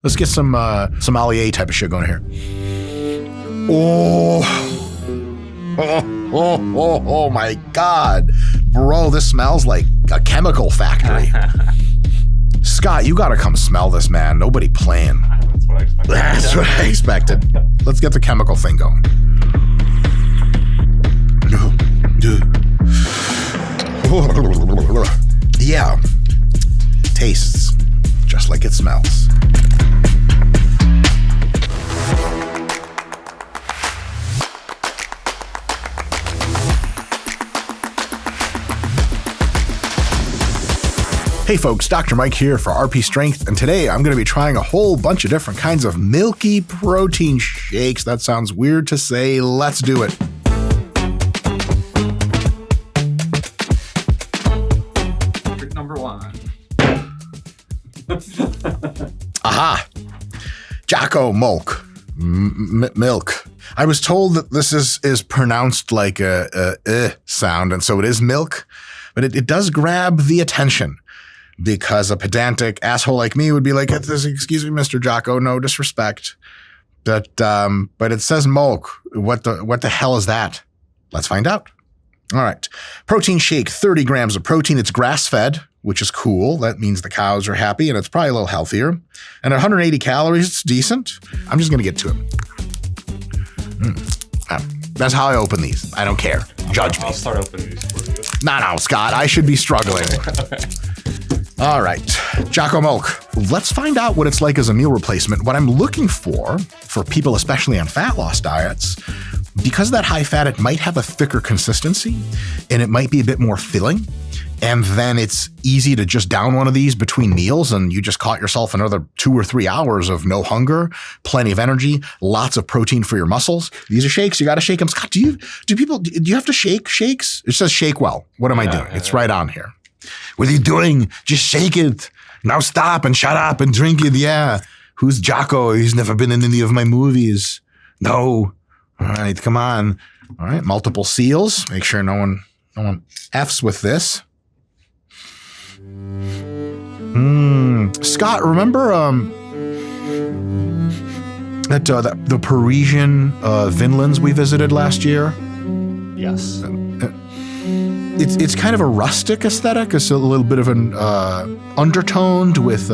Let's get some sommelier type of shit going here. Oh my God. Bro, this smells like a chemical factory. Scott, you gotta come smell this, man. Nobody playing. That's what I expected. That's what I expected. Let's get the chemical thing going. Yeah. Tastes just like it smells. Hey folks, Dr. Mike here for RP Strength, and today I'm going to be trying a whole bunch of different kinds of milky protein shakes. That sounds weird to say. Let's do it. Trick number one. Aha! Jocko Molk. Milk. I was told that this is pronounced like a sound, and so it is milk, but it does grab the attention. Because a pedantic asshole like me would be like, excuse me, Mr. Jocko, no disrespect. But it says Molk. What the hell is that? Let's find out. All right. Protein shake, 30 grams of protein. It's grass-fed, which is cool. That means the cows are happy, and it's probably a little healthier. And 180 calories, it's decent. I'm just going to get to it. That's how I open these. I don't care. Judge me. I'll start opening these for you. No, Scott. I should be struggling. All right, Jocko Molk. Let's find out what it's like as a meal replacement. What I'm looking for people especially on fat loss diets, because of that high fat, it might have a thicker consistency and it might be a bit more filling. And then it's easy to just down one of these between meals and you just caught yourself another 2 or 3 hours of no hunger, plenty of energy, lots of protein for your muscles. These are shakes. You got to shake them. Scott, do you have to shake shakes? It says shake well. What am I doing? It's right on here. What are you doing? Just shake it. Now stop and shut up and drink it. Yeah. Who's Jocko? He's never been in any of my movies. No. All right, come on. All right, multiple seals. Make sure no one F's with this. Scott, remember the Parisian Vinlands we visited last year? Yes. It's kind of a rustic aesthetic. It's a little bit of an undertoned with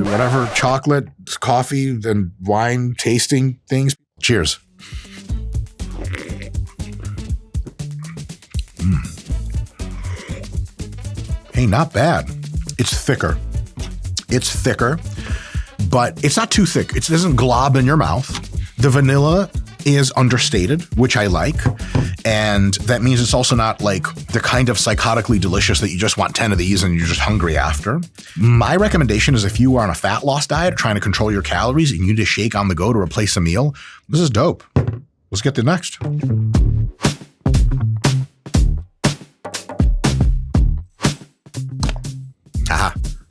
whatever chocolate, coffee, and wine tasting things. Cheers. Hey, not bad. It's thicker. But it's not too thick. It doesn't glob in your mouth. The vanilla is understated, which I like. And that means it's also not like the kind of psychotically delicious that you just want 10 of these and you're just hungry after. My recommendation is if you are on a fat loss diet trying to control your calories and you need a shake on the go to replace a meal, this is dope. Let's get to the next.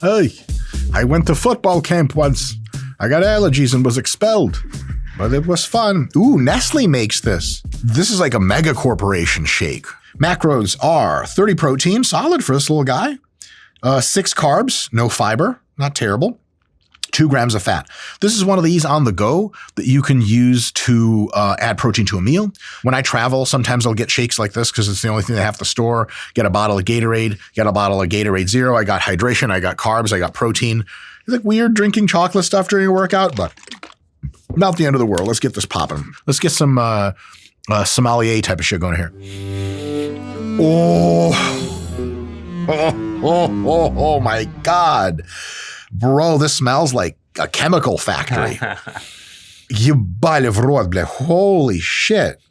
Hey, I went to football camp once. I got allergies and was expelled. But it was fun. Ooh, Nestle makes this. This is like a mega corporation shake. Macros are 30 protein, solid for this little guy. 6 carbs, no fiber, not terrible. 2 grams of fat. This is one of these on the go that you can use to add protein to a meal. When I travel, sometimes I'll get shakes like this because it's the only thing they have to store. Get a bottle of Gatorade, get a bottle of Gatorade Zero. I got hydration, I got carbs, I got protein. It's like weird drinking chocolate stuff during a workout, but not the end of the world. Let's get this popping. Let's get some sommelier type of shit going here. Oh my God. Bro, this smells like a chemical factory. Ебали в рот, бля. Holy shit.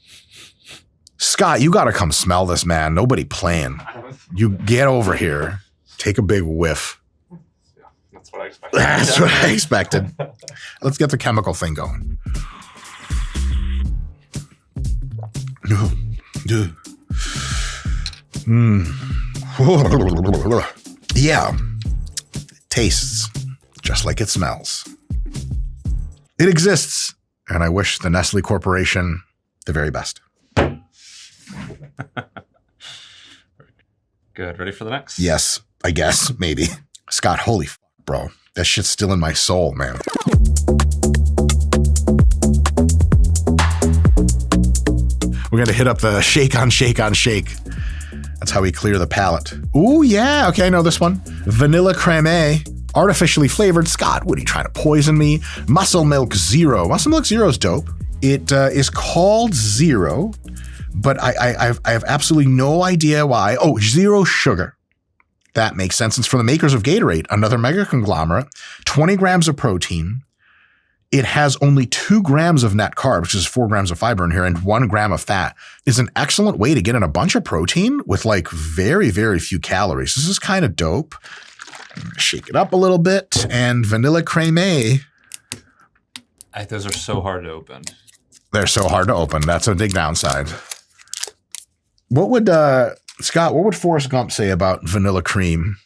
Scott, you got to come smell this, man. Nobody playing. You get over here. Take a big whiff. That's what I expected. That's what I expected. Let's get the chemical thing going. Yeah. Tastes just like it smells. It exists, and I wish the Nestle Corporation the very best. Good. Ready for the next? Yes, I guess, maybe. Scott, holy bro. That shit's still in my soul, man. We're going to hit up the shake on shake on shake. That's how we clear the palate. Ooh, yeah. Okay, I know this one. Vanilla creme, artificially flavored. Scott, what are you trying to poison me? Muscle Milk Zero. Muscle Milk Zero is dope. It is called Zero, but I have absolutely no idea why. Oh, zero sugar. That makes sense. It's from the makers of Gatorade, another mega conglomerate. 20 grams of protein. It has only 2 grams of net carbs, which is 4 grams of fiber in here, and 1 gram of fat. Is an excellent way to get in a bunch of protein with like very, very few calories. This is kind of dope. Shake it up a little bit, and vanilla creme. Those are so hard to open. They're so hard to open. That's a big downside. What would Scott? What would Forrest Gump say about vanilla cream?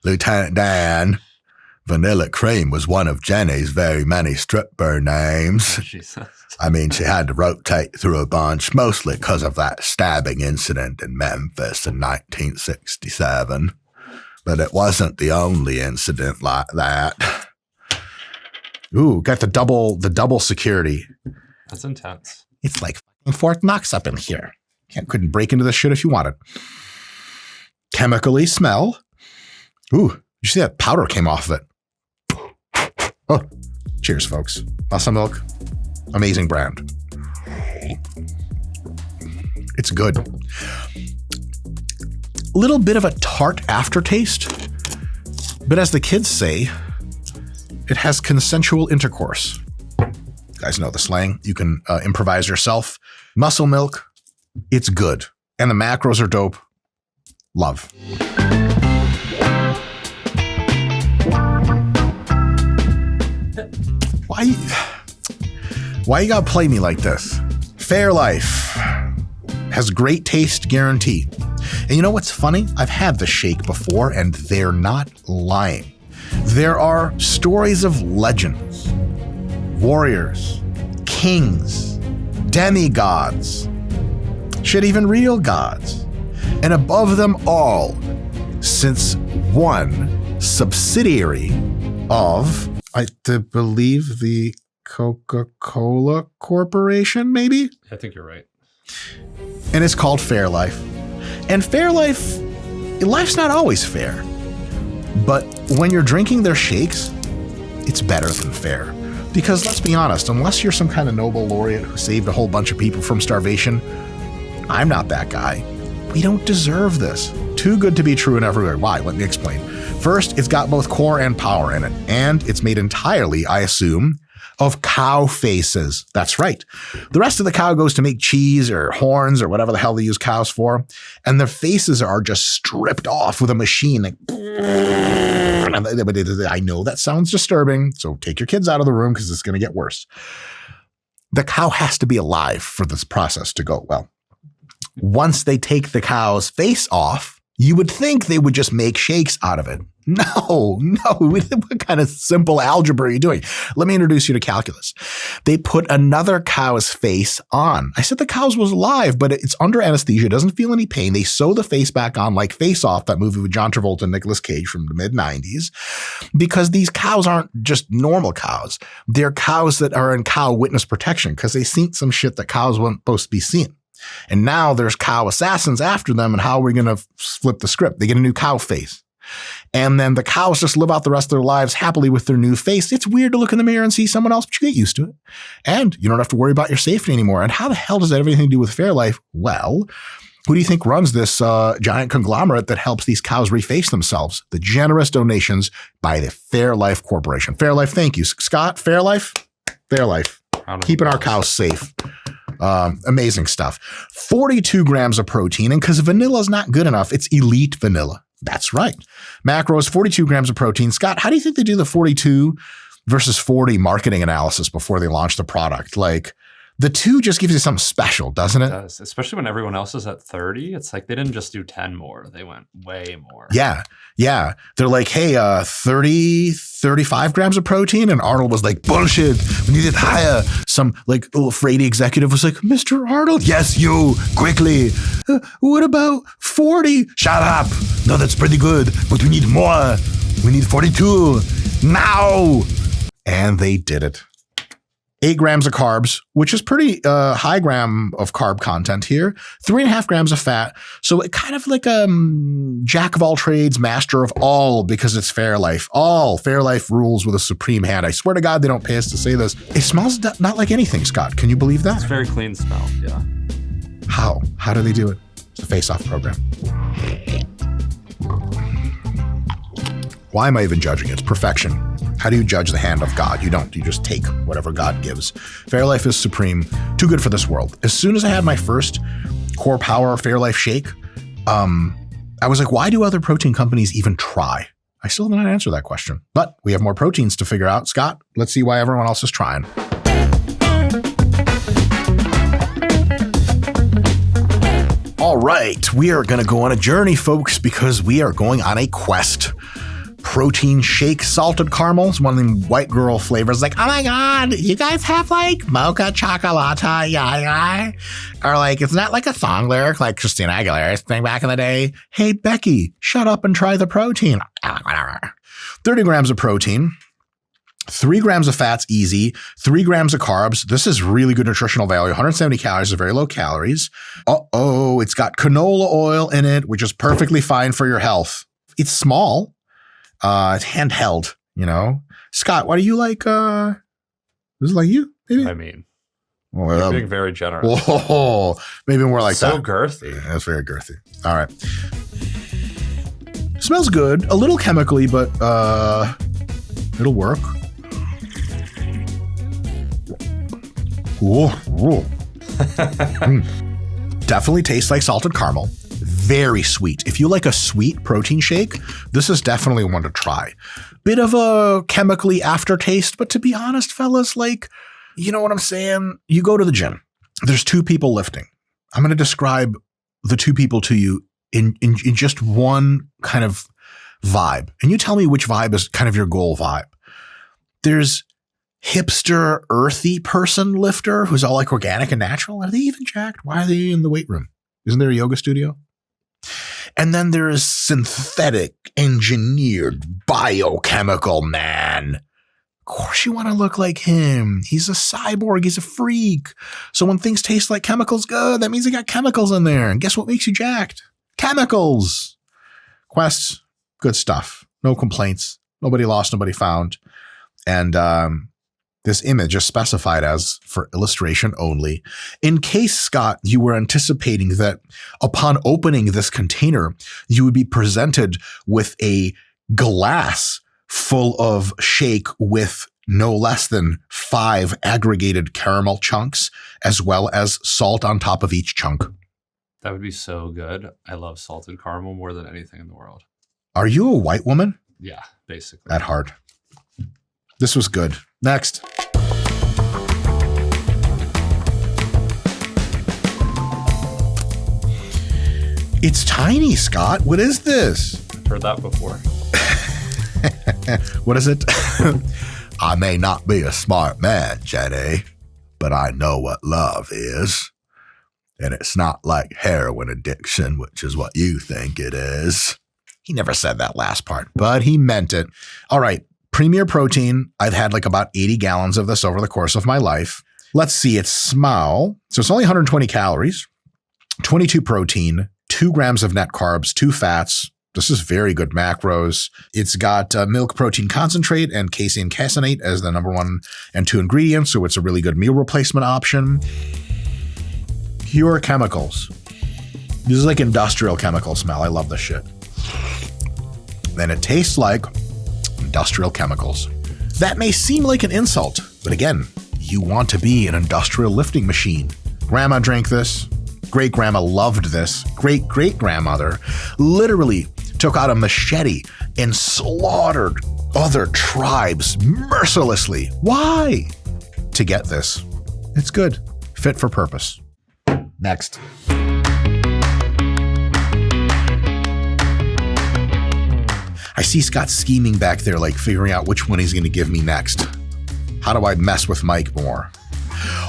Lieutenant Dan. Vanilla cream was one of Jenny's very many stripper names. Jesus. I mean, she had to rotate through a bunch, mostly because of that stabbing incident in Memphis in 1967. But it wasn't the only incident like that. Ooh, got the double security. That's intense. It's like Fort Knox up in here. Couldn't break into this shit if you wanted. Chemically smell. Ooh, you see that powder came off of it. Oh, cheers, folks. Muscle Milk, amazing brand. It's good. Little bit of a tart aftertaste, but as the kids say, it has consensual intercourse. You guys know the slang. You can improvise yourself. Muscle Milk, it's good. And the macros are dope. Love. Why you gotta play me like this? Fairlfe has great taste guarantee. And you know what's funny? I've had the shake before and they're not lying. There are stories of legends, warriors, kings, demigods, shit, even real gods. And above them all, since one subsidiary of, I believe, the Coca-Cola Corporation, maybe? I think you're right. And it's called Fairlfe. And Fairlfe, life's not always fair. But when you're drinking their shakes, it's better than fair. Because let's be honest, unless you're some kind of Nobel laureate who saved a whole bunch of people from starvation, I'm not that guy. We don't deserve this. Too good to be true in every way. Why? Let me explain. First, it's got both core and power in it. And it's made entirely, I assume, of cow faces. That's right. The rest of the cow goes to make cheese or horns or whatever the hell they use cows for. And their faces are just stripped off with a machine. Like, I know that sounds disturbing, so take your kids out of the room because it's going to get worse. The cow has to be alive for this process to go well. Once they take the cow's face off, you would think they would just make shakes out of it. No. What kind of simple algebra are you doing? Let me introduce you to calculus. They put another cow's face on. I said the cow's was alive, but it's under anesthesia. It doesn't feel any pain. They sew the face back on like Face Off, that movie with John Travolta and Nicolas Cage from the mid-90s, because these cows aren't just normal cows. They're cows that are in cow witness protection because they seen some shit that cows weren't supposed to be seeing. And now there's cow assassins after them, and how are we going to flip the script? They get a new cow face. And then the cows just live out the rest of their lives happily with their new face. It's weird to look in the mirror and see someone else, but you get used to it. And you don't have to worry about your safety anymore. And how the hell does that have anything to do with Fairlfe? Well, who do you think runs this giant conglomerate that helps these cows reface themselves? The generous donations by the Fairlfe Corporation. Fairlfe, thank you. Scott, Fairlfe? Fairlfe. Keeping our cows safe. Amazing stuff. 42 grams of protein. And because vanilla is not good enough, it's elite vanilla. That's right. Macros, 42 grams of protein. Scott, how do you think they do the 42 versus 40 marketing analysis before they launch the product? Like, the 2 just gives you something special, doesn't it? It does, especially when everyone else is at 30. It's like they didn't just do 10 more. They went way more. Yeah. They're like, hey, 35 grams of protein. And Arnold was like, bullshit. We need it higher. Some like little Frady executive was like, Mr. Arnold, yes, you, quickly. What about 40? Shut up. No, that's pretty good, but we need more. We need 42 now. And they did it. 8 grams of carbs, which is pretty high gram of carb content here. 3.5 grams of fat. So it kind of like a jack of all trades, master of all, because it's Fairlfe. All Fairlfe rules with a supreme hand. I swear to God, they don't pay us to say this. It smells not like anything, Scott. Can you believe that? It's very clean smell, yeah. How? How do they do it? It's a face-off program. Why am I even judging? It's perfection. How do you judge the hand of God? You don't. You just take whatever God gives. Fairlfe is supreme. Too good for this world. As soon as I had my first Core Power Fairlfe shake, I was like, why do other protein companies even try? I still did not answer that question. But we have more proteins to figure out. Scott, let's see why everyone else is trying. All right, we are going to go on a journey, folks, because we are going on a quest. Protein shake salted caramels, one of them white girl flavors. Like, oh my God, you guys have like mocha chocolate, yeah. Or like, it's not like a song lyric like Christina Aguilera's thing back in the day. Hey, Becky, shut up and try the protein. 30 grams of protein, 3 grams of fats, easy, 3 grams of carbs. This is really good nutritional value. 170 calories are very low calories. It's got canola oil in it, which is perfectly fine for your health. It's small. It's handheld, you know. Scott, why do you like, is it like you? Maybe? I mean, you're being very generous. Whoa, maybe more like so that. girthy. Yeah, that's very girthy. All right. Smells good, a little chemically, but it'll work. Whoa. Definitely tastes like salted caramel. Very sweet. If you like a sweet protein shake, this is definitely one to try. Bit of a chemically aftertaste, but to be honest, fellas, like, you know what I'm saying? You go to the gym. There's 2 people lifting. I'm going to describe the 2 people to you in just one kind of vibe. And you tell me which vibe is kind of your goal vibe. There's hipster, earthy person lifter who's all like organic and natural. Are they even jacked? Why are they in the weight room? Isn't there a yoga studio? And then there is synthetic, engineered, biochemical man. Of course you want to look like him. He's a cyborg. He's a freak. So when things taste like chemicals, good. That means they got chemicals in there. And guess what makes you jacked? Chemicals. Quest, good stuff. No complaints. Nobody lost, nobody found. And this image is specified as for illustration only. In case, Scott, you were anticipating that upon opening this container, you would be presented with a glass full of shake with no less than 5 aggregated caramel chunks, as well as salt on top of each chunk. That would be so good. I love salted caramel more than anything in the world. Are you a white woman? Yeah, basically. That hard. This was good. Next. It's tiny, Scott. What is this? Heard that before. What is it? I may not be a smart man, Jenny, but I know what love is. And it's not like heroin addiction, which is what you think it is. He never said that last part, but he meant it. All right. Premier Protein. I've had like about 80 gallons of this over the course of my life. Let's see. It's small. So it's only 120 calories, 22 protein, 2 grams of net carbs, 2 fats. This is very good macros. It's got milk protein concentrate and casein caseinate as the number 1 and 2 ingredients. So it's a really good meal replacement option. Pure chemicals. This is like industrial chemical smell. I love this shit. Then it tastes like industrial chemicals. That may seem like an insult, but again, you want to be an industrial lifting machine. Grandma drank this. Great-grandma loved this. Great-great-grandmother literally took out a machete and slaughtered other tribes mercilessly. Why? To get this. It's good. Fit for purpose. Next. I see Scott scheming back there, like figuring out which one he's going to give me next. How do I mess with Mike more?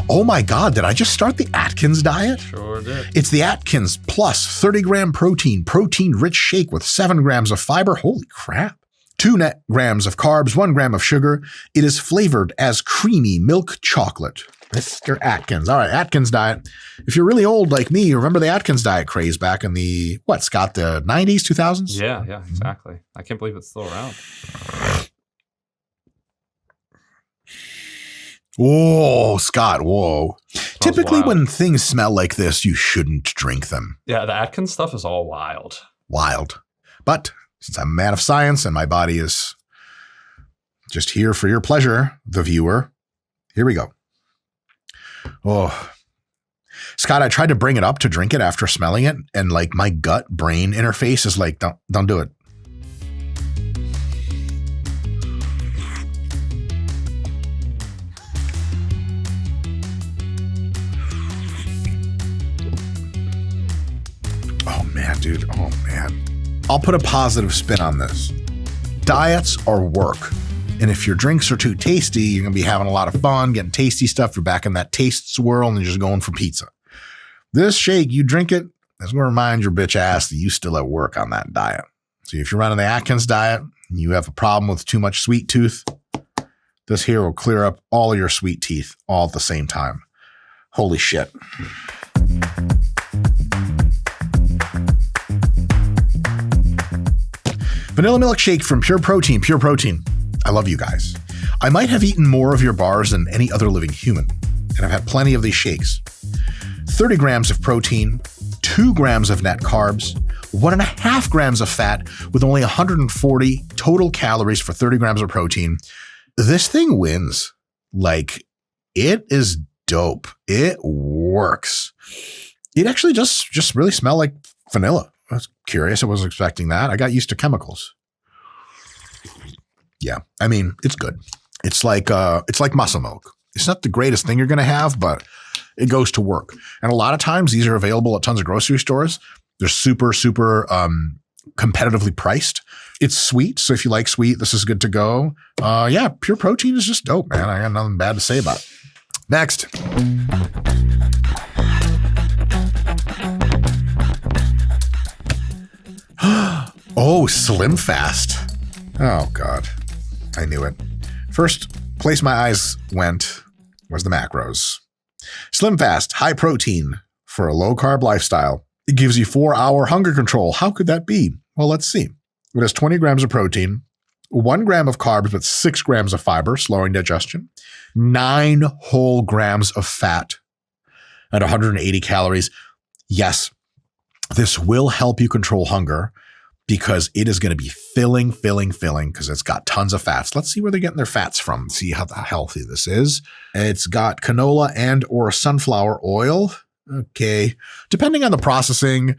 Oh my God, did I just start the Atkins diet? Sure did. It's the Atkins plus 30 gram protein-rich shake with 7 grams of fiber. Holy crap. 2 net grams of carbs, 1 gram of sugar. It is flavored as creamy milk chocolate. Mr. Atkins. All right, Atkins diet. If you're really old like me, you remember the Atkins diet craze back in the, Scott, the 90s, 2000s? Yeah, exactly. I can't believe it's still around. Whoa, Scott, whoa. Typically wild. when things smell like this, you shouldn't drink them. Yeah, the Atkins stuff is all wild. Wild. But since I'm a man of science and my body is just here for your pleasure, the viewer, here we go. Oh, Scott, I tried to bring it up to drink it after smelling it, and like my gut brain interface is like, don't do it. Oh man, dude. Oh man. I'll put a positive spin on this. Diets are work. And if your drinks are too tasty, you're going to be having a lot of fun, getting tasty stuff. You're back in that taste swirl and you're just going for pizza. This shake, you drink it, it's going to remind your bitch ass that you still at work on that diet. So if you're running the Atkins diet and you have a problem with too much sweet tooth, this here will clear up all of your sweet teeth all at the same time. Holy shit. Vanilla milkshake from Pure Protein. Pure Protein. I love you guys. I might have eaten more of your bars than any other living human, and I've had plenty of these shakes. 30 grams of protein, 2 grams of net carbs, 1.5 grams of fat with only 140 total calories for 30 grams of protein. This thing wins. Like, it is dope. It works. It actually just really smelled like vanilla. I was curious. I wasn't expecting that. I got used to chemicals. Yeah, I mean, it's good. It's like muscle milk. It's not the greatest thing you're going to have, but it goes to work. And a lot of times these are available at tons of grocery stores. They're super competitively priced. It's sweet. So if you like sweet, this is good to go. Yeah, Pure Protein is just dope, man. I got nothing bad to say about it. Next. Oh, Slimfast. Oh, God. I knew it. First place my eyes went was the macros. Slimfast, high protein for a low carb lifestyle. It gives you 4-hour hunger control. How could that be? Well, let's see. It has 20 grams of protein, 1 gram of carbs, but 6 grams of fiber, slowing digestion, 9 whole grams of fat, and 180 calories. Yes, this will help you control hunger, because it is going to be filling, because it's got tons of fats. Let's see where they're getting their fats from. See how healthy this is. It's got canola and or sunflower oil. Okay. Depending on the processing,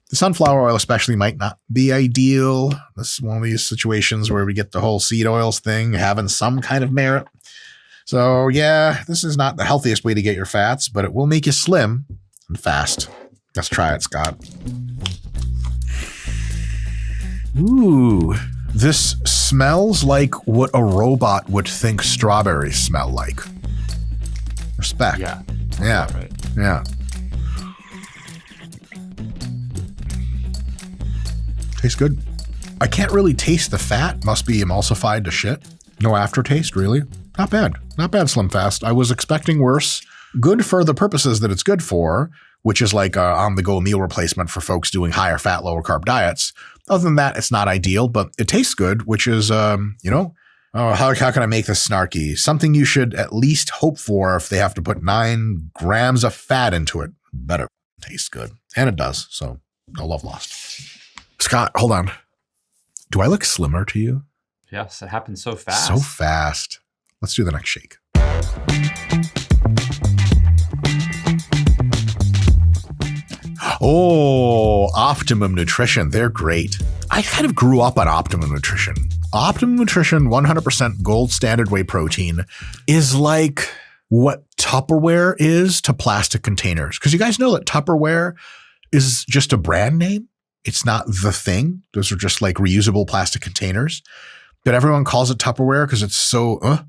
the sunflower oil especially might not be ideal. This is one of these situations where we get the whole seed oils thing having some kind of merit. So yeah, this is not the healthiest way to get your fats, but it will make you slim and fast. Let's try it, Scott. Ooh, this smells like what a robot would think strawberries smell like. Respect. Yeah. Right. Yeah. Tastes good. I can't really taste the fat. Must be emulsified to shit. No aftertaste, really. Not bad. Not bad, Slimfast. I was expecting worse. Good for the purposes that it's good for, which is like on-the-go meal replacement for folks doing higher fat, lower carb diets. Other than that, it's not ideal, but it tastes good, which is, how can I make this snarky? Something you should at least hope for if they have to put 9 grams of fat into it. Better taste good. And it does, so no love lost. Scott, hold on. Do I look slimmer to you? Yes, it happened so fast. So fast. Let's do the next shake. Oh, Optimum Nutrition. They're great. I kind of grew up on Optimum Nutrition. Optimum Nutrition 100% gold standard whey protein is like what Tupperware is to plastic containers. Because you guys know that Tupperware is just a brand name. It's not the thing. Those are just like reusable plastic containers. But everyone calls it Tupperware because it's so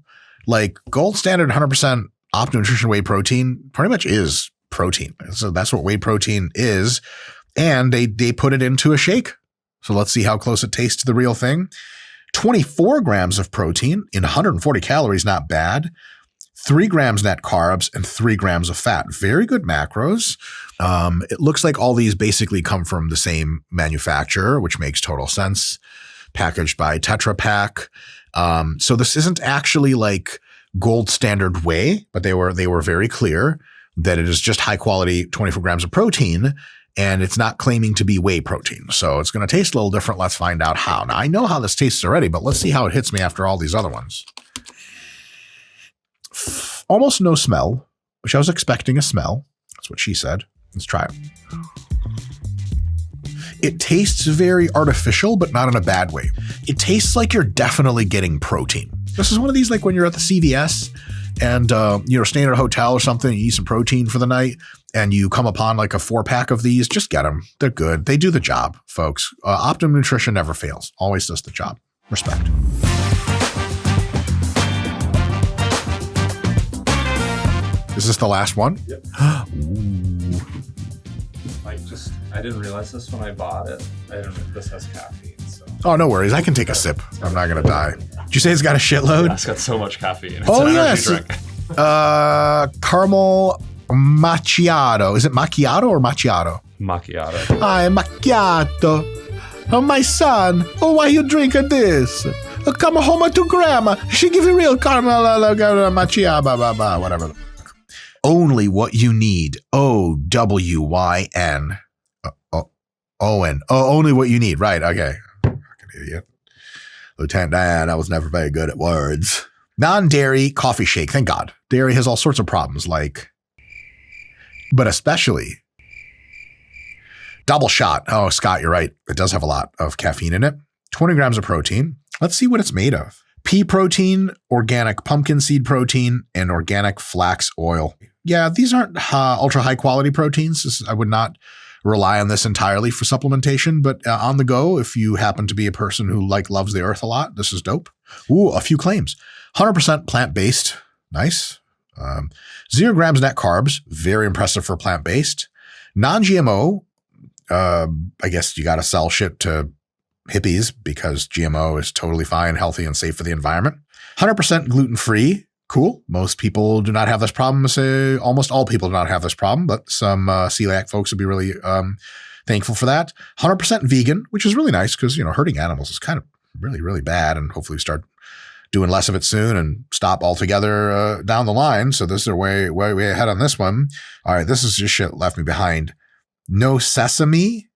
like gold standard 100% Optimum Nutrition whey protein pretty much is protein. So that's what whey protein is. And they put it into a shake. So let's see how close it tastes to the real thing. 24 grams of protein in 140 calories, not bad. 3 grams net carbs and 3 grams of fat. Very good macros. It looks like all these basically come from the same manufacturer, which makes total sense. Packaged by Tetra Pak. So this isn't actually like gold standard whey, but they were very clear that it is just high quality 24 grams of protein, and it's not claiming to be whey protein. So it's going to taste a little different. Let's find out how. Now I know how this tastes already, but let's see how it hits me after all these other ones. Almost no smell, which I was expecting a smell. That's what she said. Let's try it. It tastes very artificial, but not in a bad way. It tastes like you're definitely getting protein. This is one of these like when you're at the CVS and you're staying at a hotel or something, you eat some protein for the night, and you come upon like a 4-pack of these. Just get them. They're good. They do the job, folks. Optimum Nutrition never fails. Always does the job. Respect. Is this the last one? Yep. I didn't realize this when I bought it. This has caffeine. So. Oh, no worries. I can take a sip. I'm not going to die. Did you say it's got a shitload? Yeah, it's got so much caffeine. It's an energy drink. Caramel macchiato. Is it macchiato or macchiato? Macchiato. Hi, macchiato. Oh, my son. Oh, why you drink this? Come home to grandma. She give you real caramel macchiato, whatever. Only what you need. OWYN. OWYN. Oh, only what you need. Right. Okay. Fucking idiot. Lieutenant Dan, I was never very good at words. Non-dairy coffee shake. Thank God. Dairy has all sorts of problems, but especially double shot. Oh, Scott, you're right. It does have a lot of caffeine in it. 20 grams of protein. Let's see what it's made of. Pea protein, organic pumpkin seed protein, and organic flax oil. Yeah, these aren't ultra high quality proteins. I would not rely on this entirely for supplementation, but on the go, if you happen to be a person who loves the earth a lot, this is dope. Ooh, a few claims. 100% plant-based. Nice. 0 grams net carbs. Very impressive for plant-based. Non-GMO. I guess you got to sell shit to hippies because GMO is totally fine, healthy, and safe for the environment. 100% gluten-free. Cool. Most people do not have this problem. Almost all people do not have this problem, but some celiac folks would be really thankful for that. 100% vegan, which is really nice because, hurting animals is kind of really, really bad, and hopefully we start doing less of it soon and stop altogether down the line. So this is way ahead on this one. All right, this is just shit left me behind. No sesame,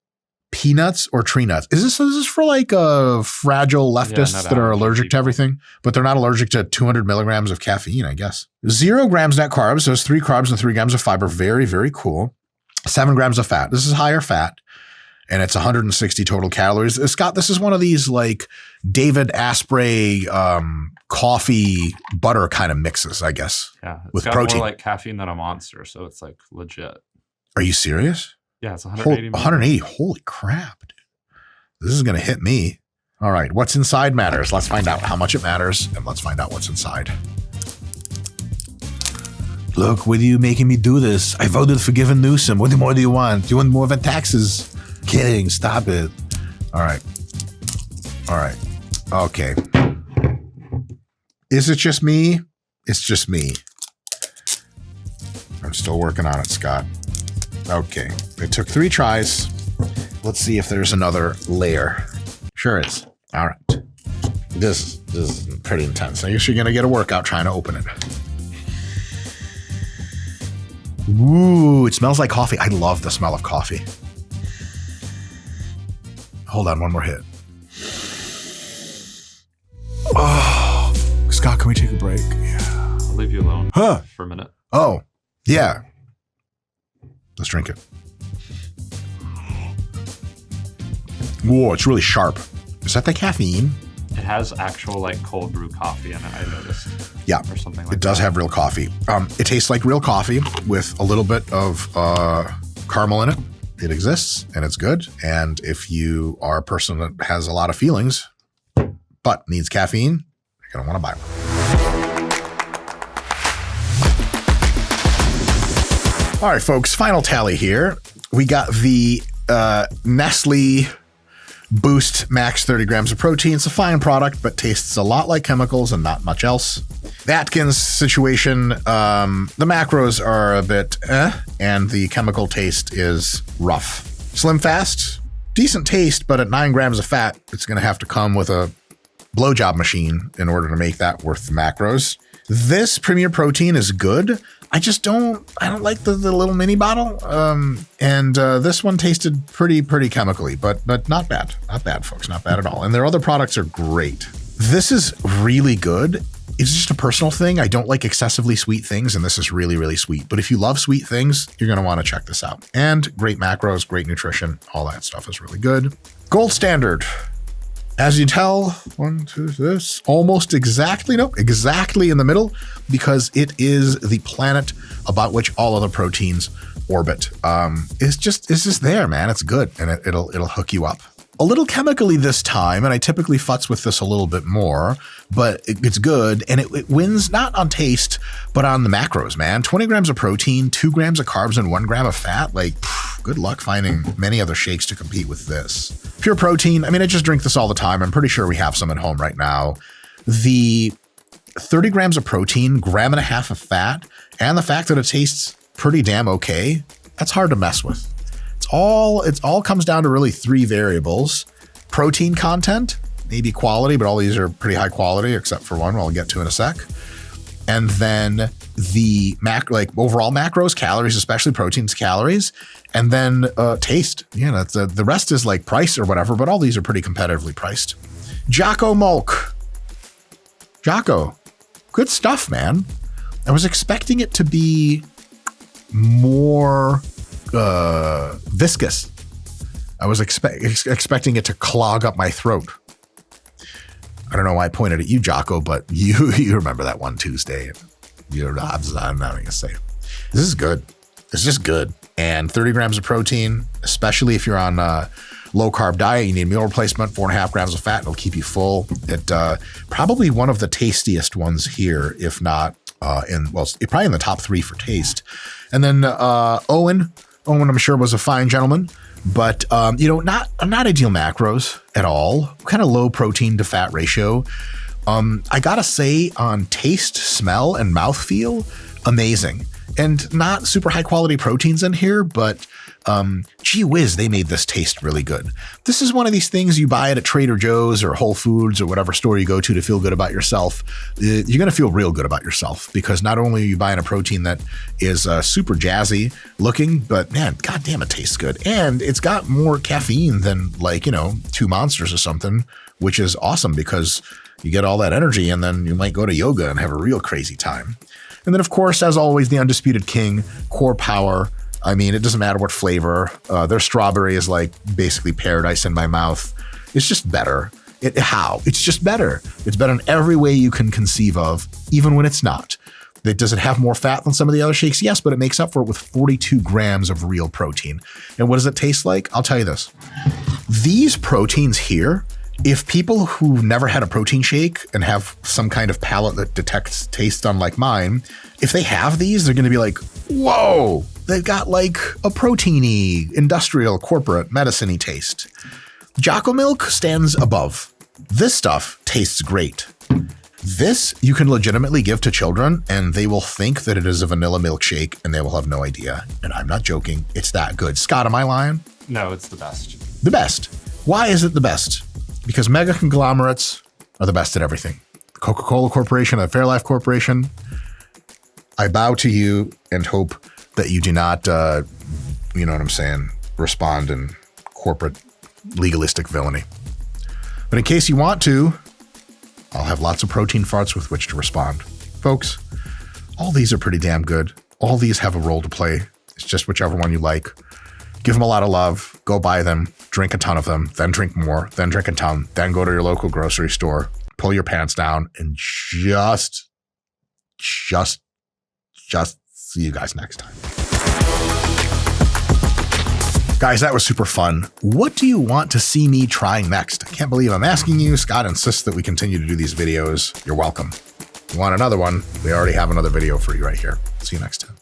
peanuts, or tree nuts. Is this for fragile leftists that are allergic to everything, but they're not allergic to 200 milligrams of caffeine, I guess. 0 grams net carbs. So it's 3 carbs and 3 grams of fiber. Very, very cool. 7 grams of fat. This is higher fat, and it's 160 total calories. Scott, this is one of these David Asprey coffee butter kind of mixes, I guess. Yeah, it's with got protein. More caffeine than a Monster, so it's legit. Are you serious? Yeah, it's 180. 180. Holy crap, dude. This is going to hit me. All right. What's inside matters. Let's find out how much it matters, and let's find out what's inside. Look, what are you making me do this? I voted for Gavin Newsom. What more do you want? Do you want more of the taxes? Kidding. Stop it. All right. Okay. Is it just me? It's just me. I'm still working on it, Scott. Okay, it took 3 tries. Let's see if there's another layer. Sure is. All right. This is pretty intense. I guess you're going to get a workout trying to open it. Ooh, it smells like coffee. I love the smell of coffee. Hold on, one more hit. Oh, Scott, can we take a break? Yeah. I'll leave you alone for a minute. Oh, yeah. Let's drink it. Whoa, it's really sharp. Is that the caffeine? It has actual cold brew coffee in it, I noticed. Yeah, or something like that. It does have real coffee. It tastes like real coffee with a little bit of caramel in it. It exists and it's good. And if you are a person that has a lot of feelings but needs caffeine, you're going to want to buy one. All right, folks, final tally here. We got the Nestle Boost Max 30 grams of protein. It's a fine product, but tastes a lot like chemicals and not much else. The Atkins situation, the macros are a bit and the chemical taste is rough. Slimfast, decent taste, but at 9 grams of fat, it's going to have to come with a blowjob machine in order to make that worth the macros. This Premier Protein is good. I don't like the little mini bottle. And this one tasted pretty chemically, but not bad. Not bad, folks. Not bad at all. And their other products are great. This is really good. It's just a personal thing. I don't like excessively sweet things, and this is really sweet. But if you love sweet things, you're going to want to check this out. And great macros, great nutrition, all that stuff is really good. Gold standard. As you tell, this almost exactly in the middle, because it is the planet about which all other proteins orbit. It's just there, man. It's good, and it'll hook you up. A little chemically this time, and I typically futz with this a little bit more, but it's good, and it wins not on taste, but on the macros, man. 20 grams of protein, 2 grams of carbs, and 1 gram of fat. Like, good luck finding many other shakes to compete with this. Pure protein, I mean, I just drink this all the time. I'm pretty sure we have some at home right now. The 30 grams of protein, 1.5 grams of fat, and the fact that it tastes pretty damn okay, that's hard to mess with. It all comes down to really 3 variables. Protein content, maybe quality, but all these are pretty high quality except for one I'll get to in a sec. And then the overall macros, calories, especially proteins, calories, and then taste. Yeah, the rest is like price or whatever, but all these are pretty competitively priced. Jocko Molk. Jocko, good stuff, man. I was expecting it to be more viscous. I was expecting it to clog up my throat. I don't know why I pointed at you, Jocko, but you remember that one Tuesday. I'm not even gonna say. This is good. It's just good. And 30 grams of protein, especially if you're on a low carb diet, you need meal replacement, 4.5 grams of fat. It'll keep you full. It probably one of the tastiest ones here, if not probably in the top 3 for taste. And then OWYN, I'm sure, was a fine gentleman, but not ideal macros at all. Kind of low protein to fat ratio. I gotta say, on taste, smell, and mouthfeel, amazing. And not super high quality proteins in here, but gee whiz, they made this taste really good. This is one of these things you buy at a Trader Joe's or Whole Foods or whatever store you go to feel good about yourself. You're going to feel real good about yourself, because not only are you buying a protein that is super jazzy looking, but man, goddamn, it tastes good. And it's got more caffeine than 2 Monsters or something, which is awesome because you get all that energy and then you might go to yoga and have a real crazy time. And then, of course, as always, the undisputed king, Core Power. I mean, it doesn't matter what flavor. Their strawberry is like basically paradise in my mouth. It's just better. It's just better. It's better in every way you can conceive of, even when it's not. Does it have more fat than some of the other shakes? Yes, but it makes up for it with 42 grams of real protein. And what does it taste like? I'll tell you this. These proteins here, if people who've never had a protein shake and have some kind of palate that detects taste unlike mine, if they have these, they're going to be like, whoa, they've got like a proteiny, industrial, corporate, medicine-y taste. Jocko Molk stands above. This stuff tastes great. This you can legitimately give to children and they will think that it is a vanilla milkshake and they will have no idea. And I'm not joking. It's that good. Scott, am I lying? No, it's the best. The best. Why is it the best? Because mega conglomerates are the best at everything. The Coca-Cola Corporation, the Fairlfe Corporation. I bow to you and hope that you do not, respond in corporate legalistic villainy. But in case you want to, I'll have lots of protein farts with which to respond. Folks, all these are pretty damn good. All these have a role to play. It's just whichever one you like. Give them a lot of love. Go buy them. Drink a ton of them. Then drink more. Then drink a ton. Then go to your local grocery store. Pull your pants down and just see you guys next time. Guys, that was super fun. What do you want to see me trying next? I can't believe I'm asking you. Scott insists that we continue to do these videos. You're welcome. If you want another one, we already have another video for you right here. See you next time.